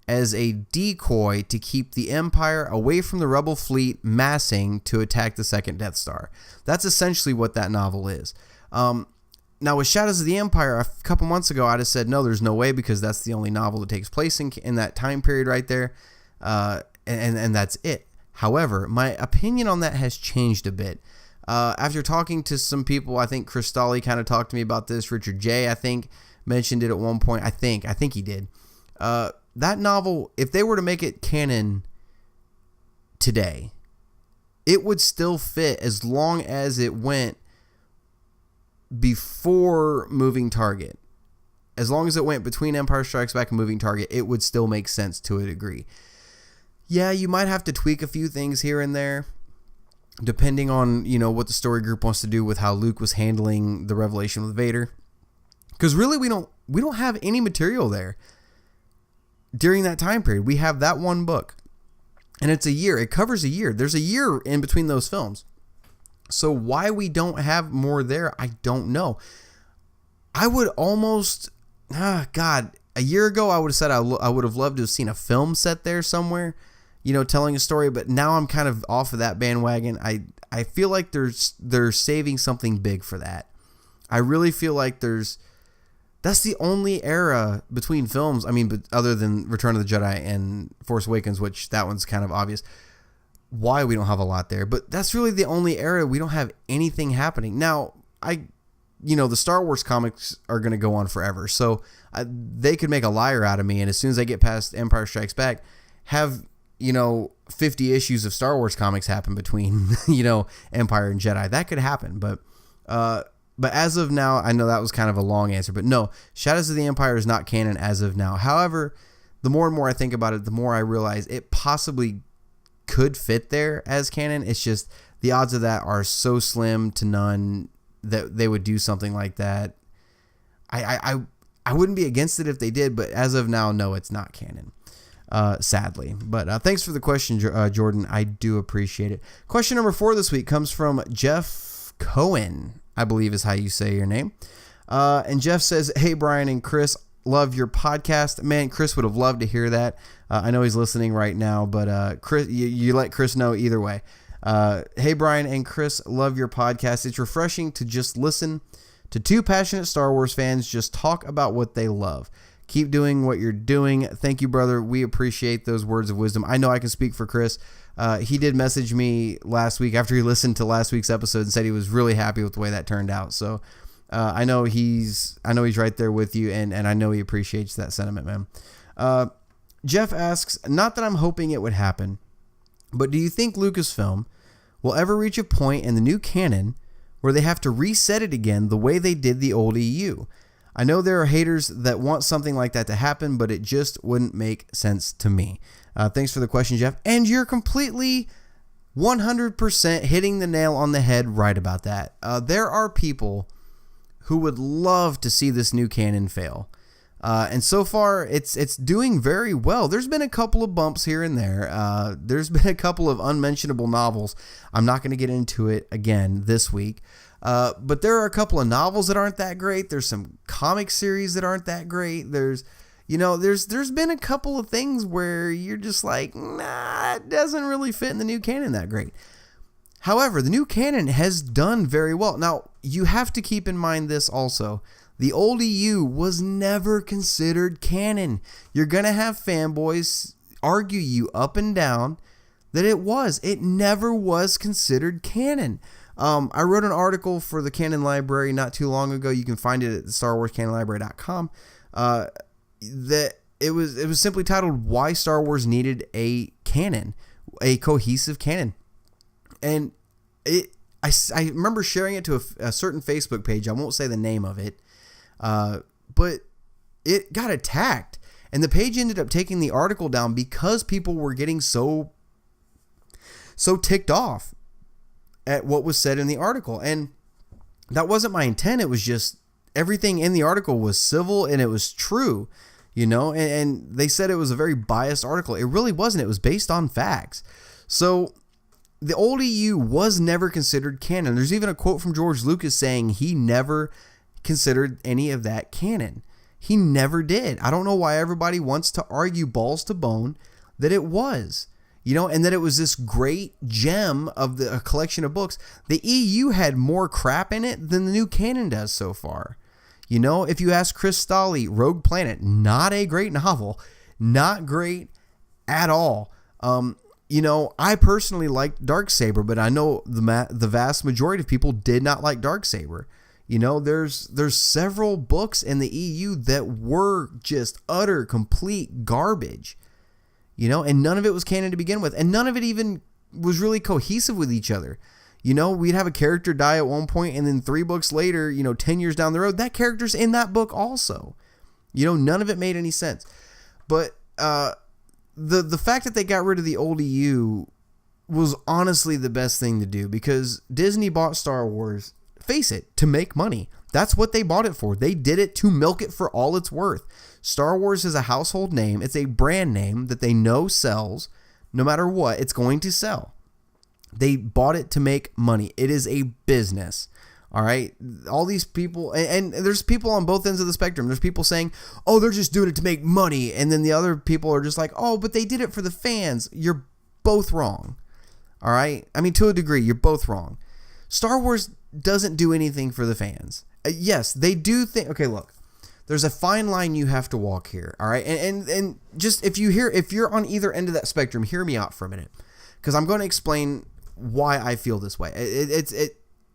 as a decoy to keep the Empire away from the Rebel fleet massing to attack the second Death Star. That's essentially what that novel is. Now, with Shadows of the Empire, a couple months ago, I'd have said, no, there's no way, because that's the only novel that takes place in that time period right there. And that's it. However, my opinion on that has changed a bit. After talking to some people, I think Chris Stolley kind of talked to me about this. Richard J., I think, mentioned it at one point. I think he did. That novel, if they were to make it canon today, it would still fit as long as it went before Moving Target. As long as it went between Empire Strikes Back and Moving Target, it would still make sense to a degree. Yeah, you might have to tweak a few things here and there, depending on, what the story group wants to do with how Luke was handling the revelation with Vader. Because really, we don't have any material there during that time period. We have that one book, and it's a year. It covers a year. There's a year in between those films. So why we don't have more there, I don't know. I would almost, a year ago, I would have said I would have loved to have seen a film set there somewhere, telling a story. But now I'm kind of off of that bandwagon. I feel like they're saving something big for that. I really feel like that's the only era between films. I mean, but other than Return of the Jedi and Force Awakens, which that one's kind of obvious why we don't have a lot there. But that's really the only era we don't have anything happening. Now, the Star Wars comics are going to go on forever. So they could make a liar out of me. And as soon as I get past Empire Strikes Back, have, 50 issues of Star Wars comics happen between, Empire and Jedi. That could happen. But But as of now, I know that was kind of a long answer, but no, Shadows of the Empire is not canon as of now. However, the more and more I think about it, the more I realize it possibly could fit there as canon. It's just the odds of that are so slim to none that they would do something like that. I wouldn't be against it if they did, but as of now, no, it's not canon. Sadly. But thanks for the question, Jordan. I do appreciate it. Question number 4 this week comes from Jeff Koehn, I believe is how you say your name. And Jeff says, "Hey, Brian and Chris, love your podcast." Man, Chris would have loved to hear that. I know he's listening right now, but Chris, you let Chris know either way. "Hey, Brian and Chris, love your podcast. It's refreshing to just listen to two passionate Star Wars fans just talk about what they love. Keep doing what you're doing. Thank you, brother. We appreciate those words of wisdom." I know I can speak for Chris. He did message me last week after he listened to last week's episode and said he was really happy with the way that turned out. So I know he's right there with you, and I know he appreciates that sentiment, man. Jeff asks, "Not that I'm hoping it would happen, but do you think Lucasfilm will ever reach a point in the new canon where they have to reset it again the way they did the old EU? I know there are haters that want something like that to happen, but it just wouldn't make sense to me." Thanks for the question, Jeff. And you're completely 100% hitting the nail on the head right about that. There are people who would love to see this new canon fail. And so far, it's doing very well. There's been a couple of bumps here and there. There's been a couple of unmentionable novels. I'm not going to get into it again this week. But there are a couple of novels that aren't that great. There's some comic series that aren't that great. There's been a couple of things where you're just like, nah, it doesn't really fit in the new canon that great. However, the new canon has done very well. Now, you have to keep in mind this also. The old EU was never considered canon. You're going to have fanboys argue you up and down that it was. It never was considered canon. I wrote an article for the Canon Library not too long ago. You can find it at the StarWarsCanonLibrary.com. That it was simply titled "Why Star Wars Needed a Canon, a Cohesive Canon," and I remember sharing it to a certain Facebook page. I won't say the name of it, but it got attacked, and the page ended up taking the article down because people were getting so ticked off at what was said in the article. And that wasn't my intent. It was just everything in the article was civil and it was true, and they said it was a very biased article. It really wasn't. It was based on facts. So the old EU was never considered canon. There's even a quote from George Lucas saying he never considered any of that canon. He never did. I don't know why everybody wants to argue balls to bone that it was. And that it was this great gem of a collection of books. The EU had more crap in it than the new canon does so far. If you ask Chris Stolley, Rogue Planet, not a great novel, not great at all. I personally liked Darksaber, but I know the vast majority of people did not like Darksaber. There's several books in the EU that were just utter, complete garbage. And none of it was canon to begin with. And none of it even was really cohesive with each other. We'd have a character die at one point, and then 3 books later, 10 years down the road, that character's in that book also. None of it made any sense. But the fact that they got rid of the old EU was honestly the best thing to do, because Disney bought Star Wars, face it, to make money. That's what they bought it for. They did it to milk it for all it's worth. Star Wars is a household name. It's a brand name that they know sells. No matter what, it's going to sell. They bought it to make money. It is a business. All right. All these people, and there's people on both ends of the spectrum. There's people saying, oh, they're just doing it to make money. And then the other people are just like, oh, but they did it for the fans. You're both wrong. All right. I mean, to a degree, you're both wrong. Star Wars doesn't do anything for the fans. Yes, they do think. Okay, look. There's a fine line you have to walk here, all right? And just if you're on either end of that spectrum, hear me out for a minute, because I'm going to explain why I feel this way.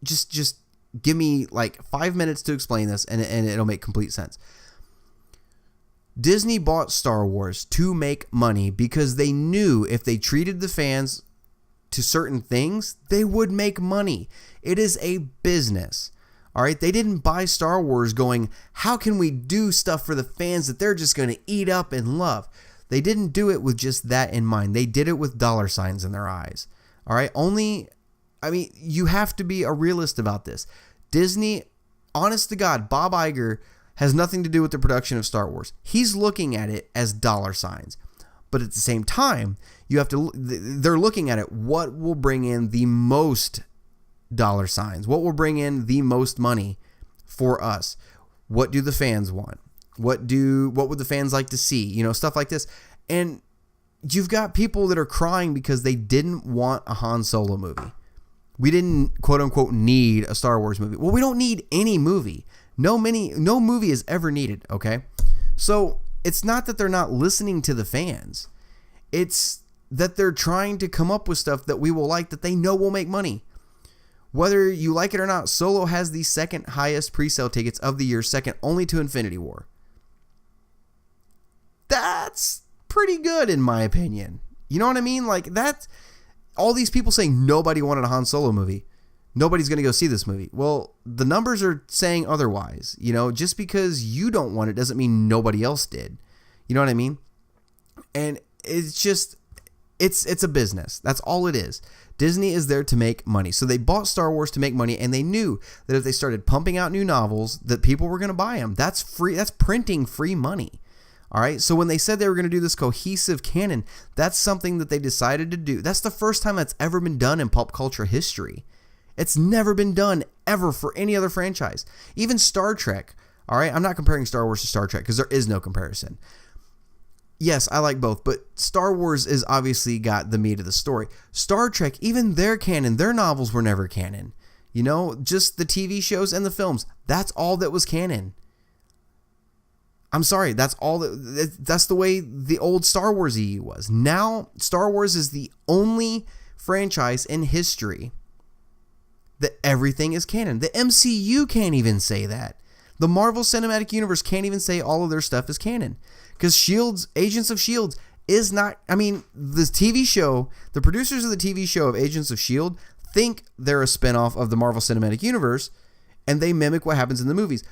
Just give me like 5 minutes to explain this, and it'll make complete sense. Disney bought Star Wars to make money because they knew if they treated the fans to certain things, they would make money. It is a business. All right, they didn't buy Star Wars going, how can we do stuff for the fans that they're just going to eat up and love? They didn't do it with just that in mind. They did it with dollar signs in their eyes. All right, you have to be a realist about this. Disney, honest to God, Bob Iger has nothing to do with the production of Star Wars. He's looking at it as dollar signs. But at the same time, they're looking at it, what will bring in the most dollar signs? What will bring in the most money for us? What do the fans want? What would the fans like to see? Stuff like this. And you've got people that are crying because they didn't want a Han Solo movie. We didn't, quote unquote, need a Star Wars movie. Well, we don't need any movie. No movie is ever needed, okay? So it's not that they're not listening to the fans. It's that they're trying to come up with stuff that we will like, that they know will make money. Whether you like it or not, Solo has the second highest pre-sale tickets of the year, second only to Infinity War. That's pretty good in my opinion. You know what I mean? Like, that's all these people saying nobody wanted a Han Solo movie. Nobody's going to go see this movie. Well, the numbers are saying otherwise. Just because you don't want it doesn't mean nobody else did. You know what I mean? And it's just, it's a business. That's all it is. Disney is there to make money. So they bought Star Wars to make money, and they knew that if they started pumping out new novels, that people were going to buy them. That's free. That's printing free money. All right. So when they said they were going to do this cohesive canon, that's something that they decided to do. That's the first time that's ever been done in pop culture history. It's never been done ever for any other franchise. Even Star Trek. All right. I'm not comparing Star Wars to Star Trek because there is no comparison. Yes, I like both, but Star Wars is obviously got the meat of the story. Star Trek, even their canon, their novels were never canon. Just the TV shows and the films. That's all that was canon. I'm sorry, that's the way the old Star Wars EU was. Now, Star Wars is the only franchise in history that everything is canon. The MCU can't even say that. The Marvel Cinematic Universe can't even say all of their stuff is canon. Because Agents of S.H.I.E.L.D. is not, the TV show, the producers of the TV show of Agents of S.H.I.E.L.D. think they're a spinoff of the Marvel Cinematic Universe, and they mimic what happens in the movies.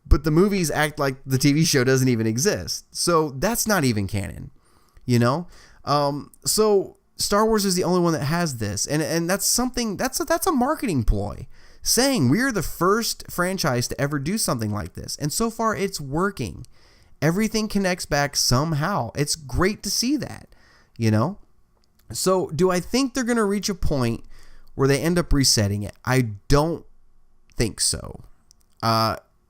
But the movies act like the TV show doesn't even exist. So that's not even canon, So Star Wars is the only one that has this. And that's something, that's a marketing ploy, saying we're the first franchise to ever do something like this. And so far it's working. Everything connects back somehow. It's great to see that, So do I think they're going to reach a point where they end up resetting it? I don't think so.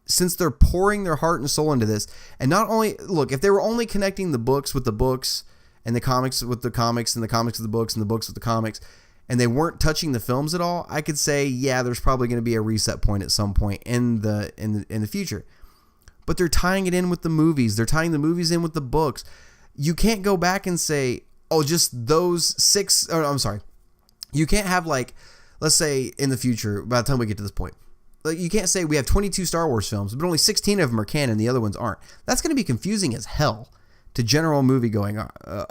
Since they're pouring their heart and soul into this, and not only, look, if they were only connecting the books with the books and the comics with the comics and the comics with the books and the books with the comics, and they weren't touching the films at all, I could say, yeah, there's probably going to be a reset point at some point in the future. But they're tying it in with the movies. They're tying the movies in with the books. You can't go back and say, oh, just those 6. Oh, I'm sorry. You can't have, like, let's say in the future, by the time we get to this point, like, you can't say we have 22 Star Wars films, but only 16 of them are canon, the other ones aren't. That's going to be confusing as hell to general movie-going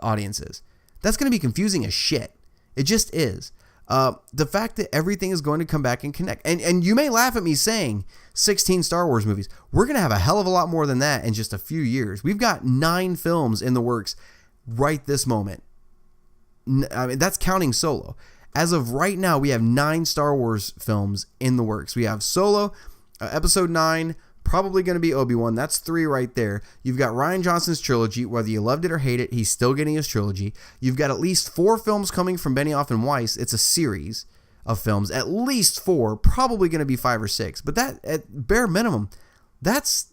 audiences. That's going to be confusing as shit. It just is. The fact that everything is going to come back and connect. And you may laugh at me saying 16 Star Wars movies. We're going to have a hell of a lot more than that in just a few years. We've got 9 films in the works right this moment. That's counting Solo. As of right now, we have 9 Star Wars films in the works. We have Solo, Episode 9, probably going to be Obi-Wan. That's 3 right there. You've got Rian Johnson's trilogy. Whether you loved it or hate it, he's still getting his trilogy. You've got at least 4 films coming from Benioff and Weiss. It's a series of films. At least 4, probably going to be 5 or 6. But that, at bare minimum, that's...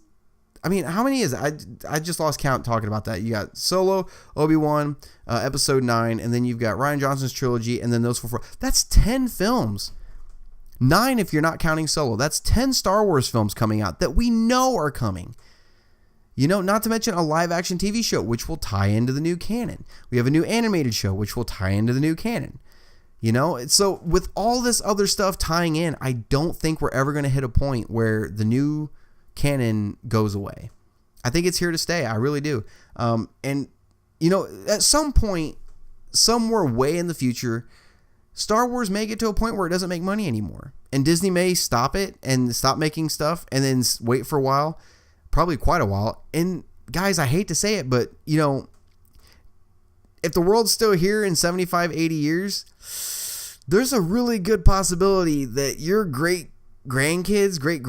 how many is it? I just lost count talking about that. You got Solo, Obi-Wan, Episode 9, and then you've got Rian Johnson's trilogy, and then those 4. That's 10 films. 9 if you're not counting Solo. That's 10 Star Wars films coming out that we know are coming. Not to mention a live-action TV show, which will tie into the new canon. We have a new animated show, which will tie into the new canon. So with all this other stuff tying in, I don't think we're ever going to hit a point where the new canon goes away. I think it's here to stay. I really do. At some point, somewhere way in the future, Star Wars may get to a point where it doesn't make money anymore. And Disney may stop it and stop making stuff and then wait for a while, probably quite a while. And guys, I hate to say it, but you know, if the world's still here in 75, 80 years, there's a really good possibility that your great grandkids, great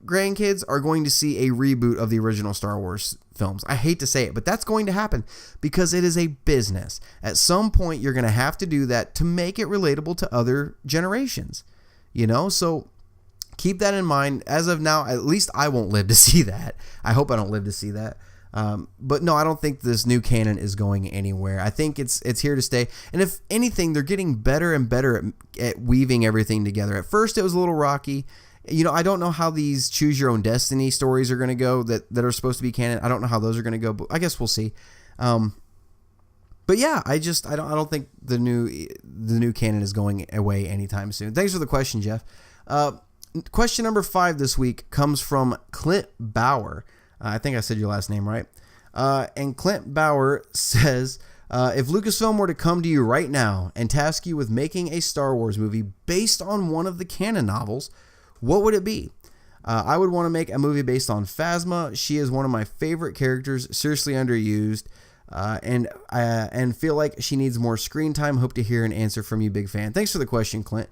grandkids are going to see a reboot of the original Star Wars films. I hate to say it, but that's going to happen because it is a business. At some point, you're going to have to do that to make it relatable to other generations, you know? So keep that in mind. As of now, at least I won't live to see that. I hope I don't live to see that. But no, I don't think this new canon is going anywhere. I think it's here to stay. And if anything, they're getting better and better at weaving everything together. At first, it was a little rocky. You know, I don't know how these choose your own destiny stories are going to go that are supposed to be canon. I don't know how those are going to go, but I guess we'll see. But yeah, I don't think the new canon is going away anytime soon. Thanks for the question, Jeff. Question number 5 this week comes from Clint Bauer. I think I said your last name right. And Clint Bauer says, if Lucasfilm were to come to you right now and task you with making a Star Wars movie based on one of the canon novels, what would it be? I would want to make a movie based on Phasma. She is one of my favorite characters, seriously underused, and feel like she needs more screen time. Hope to hear an answer from you, big fan. Thanks for the question, Clint.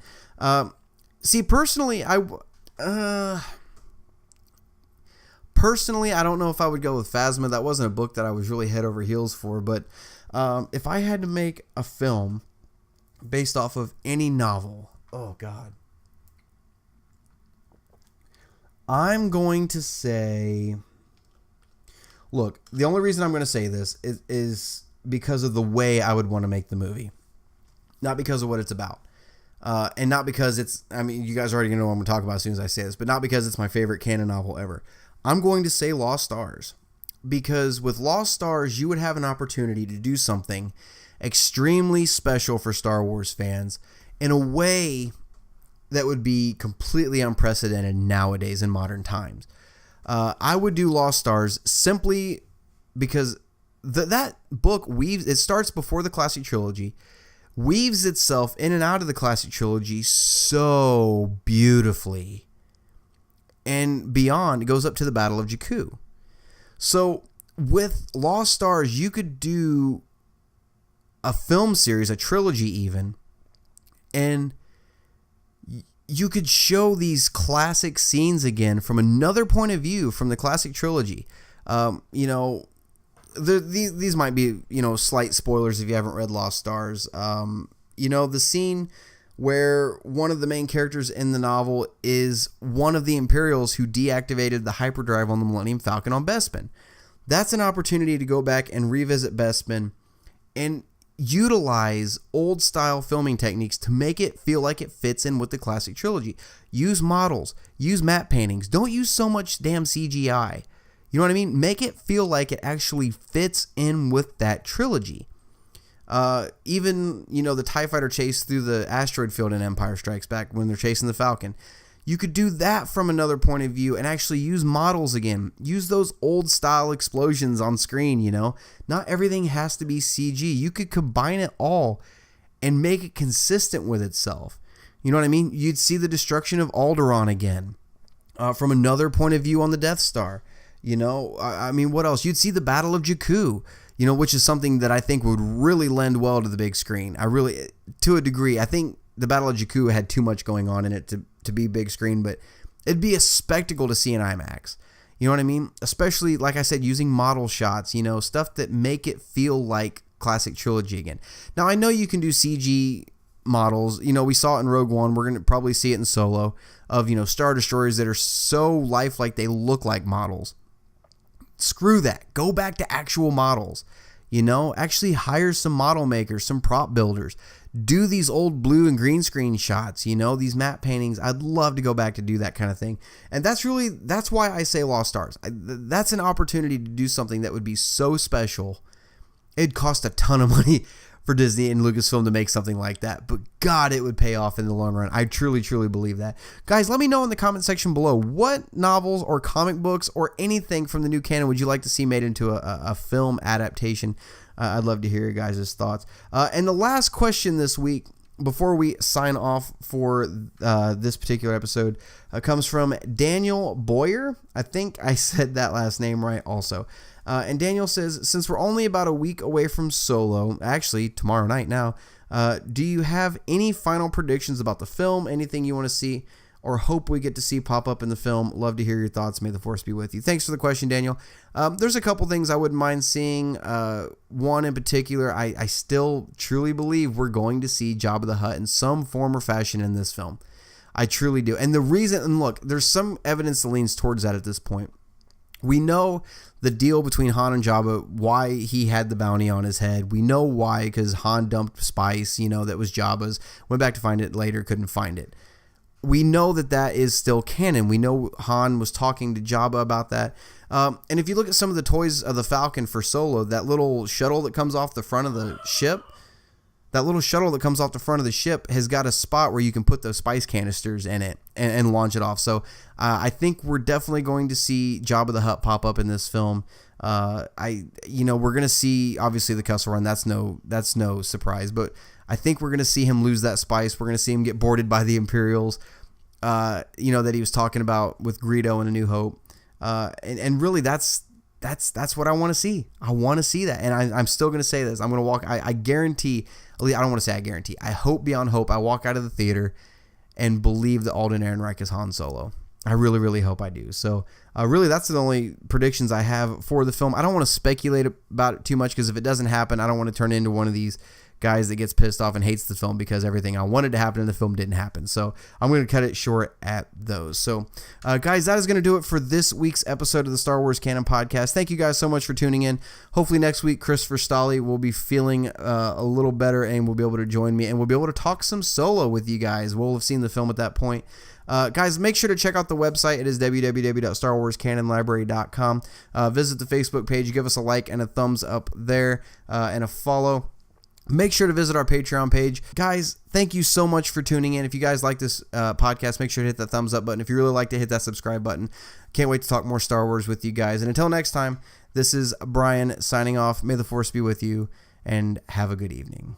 See, personally, I don't know if I would go with Phasma. That wasn't a book that I was really head over heels for, but if I had to make a film based off of any novel, oh God, I'm going to say, look, the only reason I'm going to say this is because of the way I would want to make the movie, not because of what it's about. And not because it's, I mean, you guys are already going to know what I'm going to talk about as soon as I say this, but not because it's my favorite canon novel ever. I'm going to say Lost Stars, because with Lost Stars, you would have an opportunity to do something extremely special for Star Wars fans in a way that would be completely unprecedented nowadays in modern times. I would do Lost Stars simply because that book it starts before the classic trilogy, weaves itself in and out of the classic trilogy so beautifully, and beyond, it goes up to the Battle of Jakku. So with Lost Stars, you could do a film series, a trilogy even, and you could show these classic scenes again from another point of view from the classic trilogy. You know, these might be, you know, slight spoilers if you haven't read Lost Stars. You know, the scene where one of the main characters in the novel is one of the Imperials who deactivated the hyperdrive on the Millennium Falcon on Bespin. That's an opportunity to go back and revisit Bespin and utilize old style filming techniques to make it feel like it fits in with the classic trilogy. Use models, use matte paintings. Don't use so much damn CGI. You know what I mean? Make it feel like it actually fits in with that trilogy. Even, you know, the TIE fighter chase through the asteroid field in Empire Strikes Back when they're chasing the Falcon. You could do that from another point of view and actually use models again. Use those old style explosions on screen, you know. Not everything has to be CG. You could combine it all and make it consistent with itself. You know what I mean? You'd see the destruction of Alderaan again from another point of view on the Death Star. You know, I mean, what else? You'd see the Battle of Jakku, you know, which is something that I think would really lend well to the big screen. To a degree, I think the Battle of Jakku had too much going on in it to be big screen, but it'd be a spectacle to see in IMAX. You know what I mean? Especially, like I said, using model shots, you know, stuff that make it feel like classic trilogy again. Now, I know you can do CG models. You know, we saw it in Rogue One. We're going to probably see it in Solo of, you know, Star Destroyers that are so lifelike they look like models. Screw that. Go back to actual models. You know, actually hire some model makers, some prop builders. Do these old blue and green screen shots, you know, these matte paintings. I'd love to go back to do that kind of thing. And that's why I say Lost Stars. That's an opportunity to do something that would be so special. It'd cost a ton of money for Disney and Lucasfilm to make something like that. But God, it would pay off in the long run. I truly, truly believe that. Guys, let me know in the comment section below, what novels or comic books or anything from the new canon would you like to see made into a film adaptation? I'd love to hear your guys' thoughts. And the last question this week before we sign off for this particular episode, comes from Daniel Boyer. I think I said that last name right also. And Daniel says, since we're only about a week away from Solo, actually tomorrow night now, do you have any final predictions about the film? Anything you want to see or hope we get to see pop up in the film? Love to hear your thoughts. May the Force be with you. Thanks for the question, Daniel. There's a couple things I wouldn't mind seeing. One in particular, I still truly believe we're going to see Jabba the Hutt in some form or fashion in this film. I truly do. And the reason, and look, there's some evidence that leans towards that at this point. We know the deal between Han and Jabba, why he had the bounty on his head. We know why, because Han dumped spice, that was Jabba's. Went back to find it later, couldn't find it. We know that is still canon. We know Han was talking to Jabba about that. And if you look at some of the toys of the Falcon for Solo, that little shuttle that comes off the front of the ship, has got a spot where you can put those spice canisters in it and launch it off. So I think we're definitely going to see Jabba the Hutt pop up in this film. We're going to see, obviously, the Kessel Run. That's no surprise. But I think we're going to see him lose that spice. We're going to see him get boarded by the Imperials, that he was talking about with Greedo in A New Hope. And really, that's what I want to see. I want to see that. And I'm still going to say this. I'm going to walk. I guarantee. I don't want to say I guarantee. I hope beyond hope I walk out of the theater and believe that Alden Ehrenreich is Han Solo. I really, really hope I do. So, really, that's the only predictions I have for the film. I don't want to speculate about it too much because if it doesn't happen, I don't want to turn into one of these guys that gets pissed off and hates the film because everything I wanted to happen in the film didn't happen. So I'm going to cut it short at those. So guys, that is going to do it for this week's episode of the Star Wars Canon Podcast. Thank you guys so much for tuning in. Hopefully next week, Christopher Stolle will be feeling a little better and will be able to join me and we'll be able to talk some Solo with you guys. We'll have seen the film at that point. Guys, make sure to check out the website. It is www.starwarscanonlibrary.com. Visit the Facebook page. Give us a like and a thumbs up there and a follow. Make sure to visit our Patreon page. Guys, thank you so much for tuning in. If you guys like this podcast, make sure to hit that thumbs up button. If you really like to hit that subscribe button. Can't wait to talk more Star Wars with you guys. And until next time, this is Brian signing off. May the Force be with you and have a good evening.